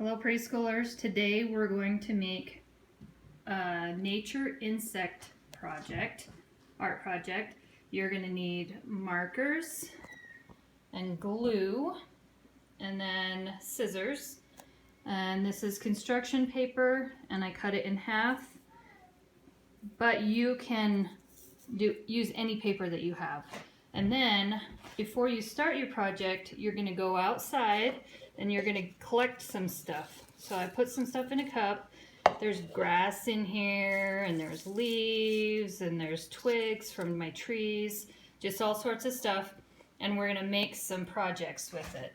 Hello preschoolers, today we're going to make a nature insect art project. You're going to need markers and glue and then scissors. And this is construction paper and I cut it in half, but you can use any paper that you have. And then before you start your project, you're going to go outside and you're going to collect some stuff. So I put some stuff in a cup. There's grass in here and there's leaves and there's twigs from my trees, just all sorts of stuff. And we're going to make some projects with it.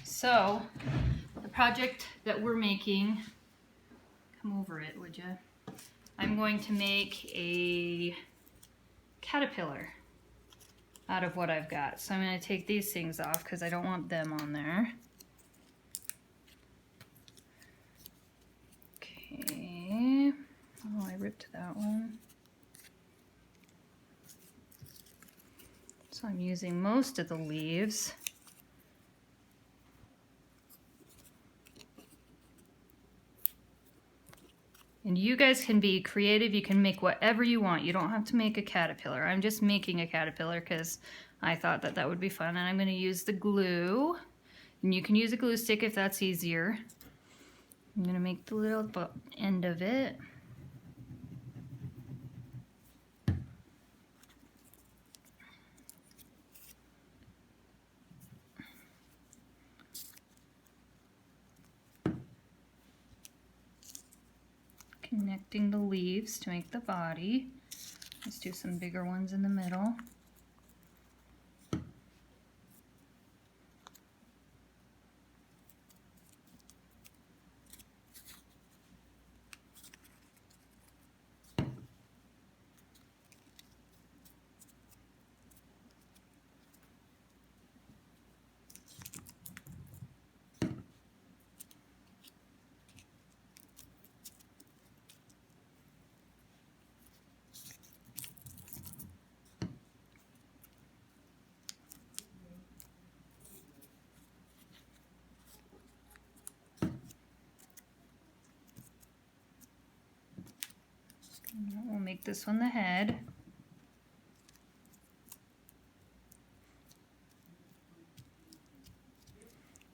So the project that we're making, come over it, would you? I'm going to make a caterpillar out of what I've got. So I'm going to take these things off because I don't want them on there. Okay. Oh, I ripped that one. So I'm using most of the leaves. And you guys can be creative. You can make whatever you want. You don't have to make a caterpillar. I'm just making a caterpillar because I thought that that would be fun. And I'm going to use the glue. And you can use a glue stick if that's easier. I'm going to make the little end of it. Connecting the leaves to make the body. Let's do some bigger ones in the middle. We'll make this one the head.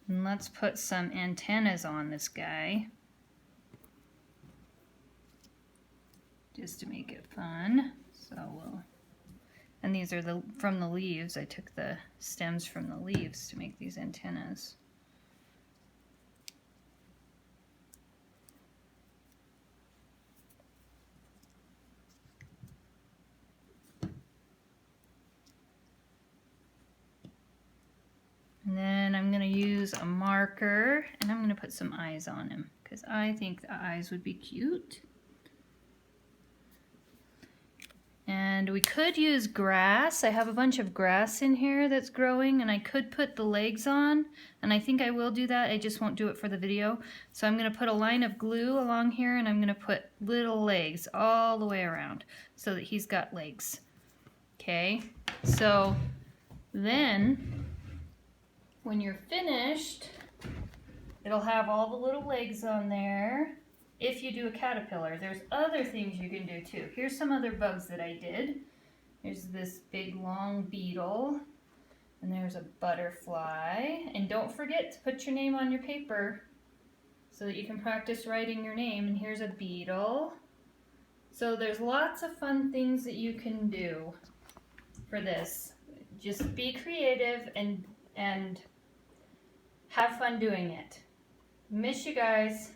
And let's put some antennas on this guy, just to make it fun. And these are from the leaves. I took the stems from the leaves to make these antennas. And then I'm going to use a marker and I'm going to put some eyes on him because I think the eyes would be cute. And we could use grass. I have a bunch of grass in here that's growing and I could put the legs on, and I think I will do that. I just won't do it for the video. So I'm going to put a line of glue along here and I'm going to put little legs all the way around so that he's got legs. Okay, so then when you're finished, it'll have all the little legs on there. If you do a caterpillar, there's other things you can do too. Here's some other bugs that I did. There's this big long beetle, and there's a butterfly. And don't forget to put your name on your paper so that you can practice writing your name. And here's a beetle. So there's lots of fun things that you can do for this. Just be creative and have fun doing it. Miss you guys.